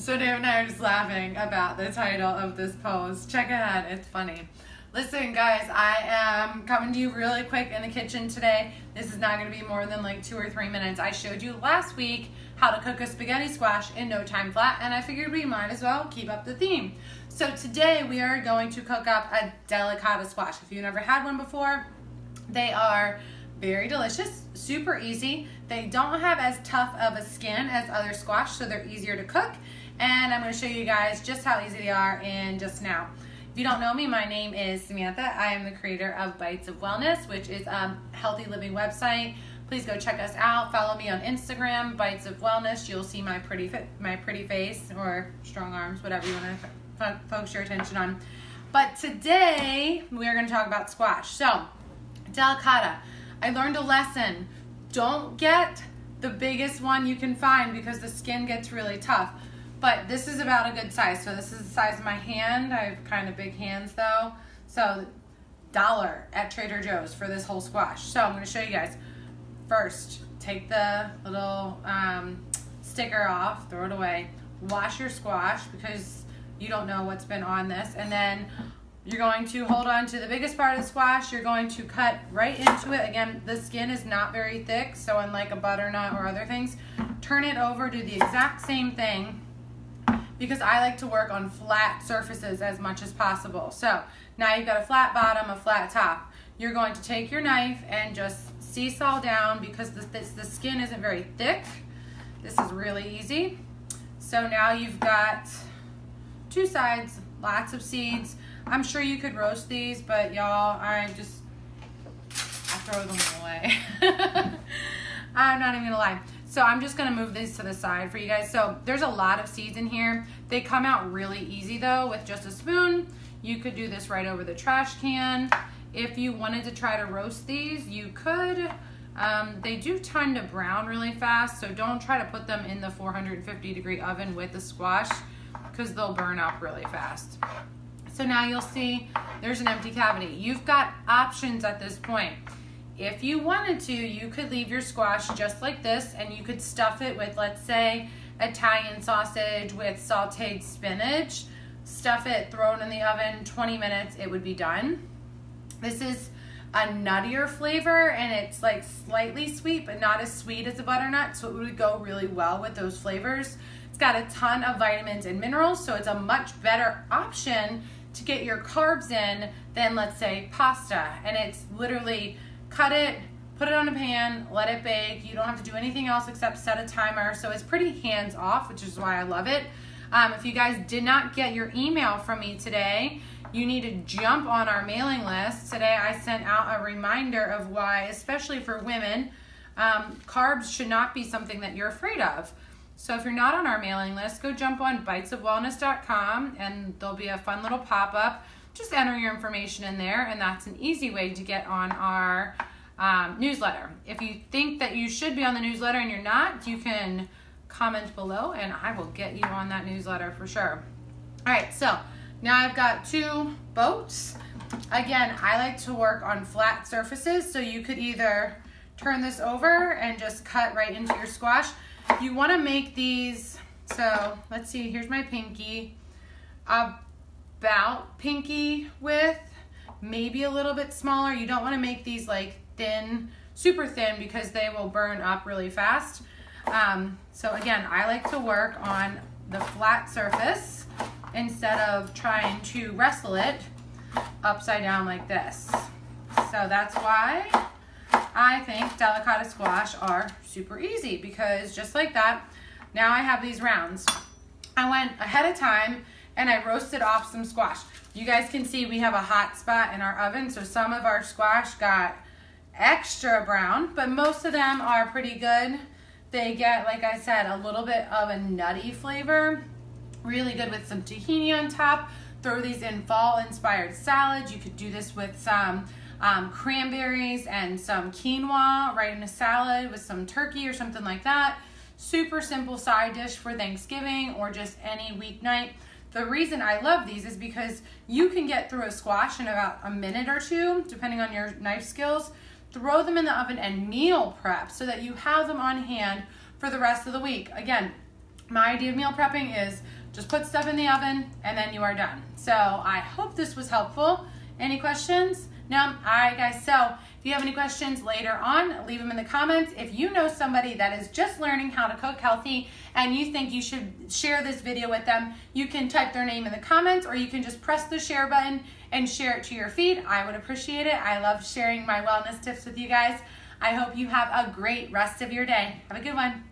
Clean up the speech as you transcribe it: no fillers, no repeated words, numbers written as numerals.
So Dave and I are just laughing about the title of this post. Check ahead, it's funny. Listen guys, I am coming to you really quick in the kitchen today. This is not going to be more than like 2 or 3 minutes. I showed you last week how to cook a spaghetti squash in no time flat, and I figured we might as well keep up the theme. So today we are going to cook up a delicata squash. If you've never had one before, they are very delicious, super easy. They don't have as tough of a skin as other squash, so they're easier to cook. And I'm going to show you guys just how easy they are in just now. If you don't know me, my name is Samantha. I am the creator of Bites of Wellness, which is a healthy living website. Please go check us out. Follow me on Instagram, Bites of Wellness. You'll see my pretty face or strong arms, whatever you want to focus your attention on. But today we are going to talk about squash. So, delicata. I learned a lesson. Don't get the biggest one you can find because the skin gets really tough. But this is about a good size. So this is the size of my hand. I have kind of big hands though. So $1 at Trader Joe's for this whole squash. So I'm going to show you guys. First, take the little sticker off, throw it away. Wash your squash because you don't know what's been on this. And then you're going to hold on to the biggest part of the squash. You're going to cut right into it. Again, the skin is not very thick, so unlike a butternut or other things, turn it over, do the exact same thing because I like to work on flat surfaces as much as possible. So now you've got a flat bottom, a flat top. You're going to take your knife and just seesaw down because the skin isn't very thick. This is really easy. So now you've got two sides, lots of seeds. I'm sure you could roast these, but y'all, I throw them away. I'm not even gonna lie. So I'm just gonna move these to the side for you guys. So there's a lot of seeds in here. They come out really easy though with just a spoon. You could do this right over the trash can. If you wanted to try to roast these, you could. They do tend to brown really fast, so don't try to put them in the 450-degree oven with the squash because they'll burn up really fast. So now you'll see there's an empty cavity. You've got options at this point. If you wanted to, you could leave your squash just like this and you could stuff it with, let's say, Italian sausage with sauteed spinach. Stuff it, throw it in the oven, 20 minutes, it would be done. This is a nuttier flavor and it's like slightly sweet, but not as sweet as a butternut, so it would go really well with those flavors. It's got a ton of vitamins and minerals, so it's a much better option to get your carbs in than, let's say, pasta. And it's literally cut it, put it on a pan, let it bake. You don't have to do anything else except set a timer. So it's pretty hands off, which is why I love it. If you guys did not get your email from me today, you need to jump on our mailing list. Today I sent out a reminder of why, especially for women, carbs should not be something that you're afraid of. So if you're not on our mailing list, go jump on bitesofwellness.com and there'll be a fun little pop-up. Just enter your information in there and that's an easy way to get on our newsletter. If you think that you should be on the newsletter and you're not, you can comment below and I will get you on that newsletter for sure. All right, so now I've got 2 boats. Again, I like to work on flat surfaces, so you could either turn this over and just cut right into your squash. You want to make these, so let's see, here's my pinky, about pinky width, maybe a little bit smaller. You don't want to make these like thin, super thin because they will burn up really fast. So again, I like to work on the flat surface instead of trying to wrestle it upside down like this. So that's why I think delicata squash are super easy because just like that, now I have these rounds. I went ahead of time and I roasted off some squash. You guys can see we have a hot spot in our oven, so some of our squash got extra brown, but most of them are pretty good. They get, like I said, a little bit of a nutty flavor. Really good with some tahini on top. Throw these in fall-inspired salads. You could do this with some cranberries and some quinoa right in a salad with some turkey or something like that. Super simple side dish for Thanksgiving or just any weeknight. The reason I love these is because you can get through a squash in about a minute or 2, depending on your knife skills. Throw them in the oven and meal prep so that you have them on hand for the rest of the week. Again, My idea of meal prepping is just put stuff in the oven and then you are done. So I hope this was helpful. Any questions? No? All right, guys. So if you have any questions later on, leave them in the comments. If you know somebody that is just learning how to cook healthy and you think you should share this video with them, you can type their name in the comments, or you can just press the share button and share it to your feed. I would appreciate it. I love sharing my wellness tips with you guys. I hope you have a great rest of your day. Have a good one.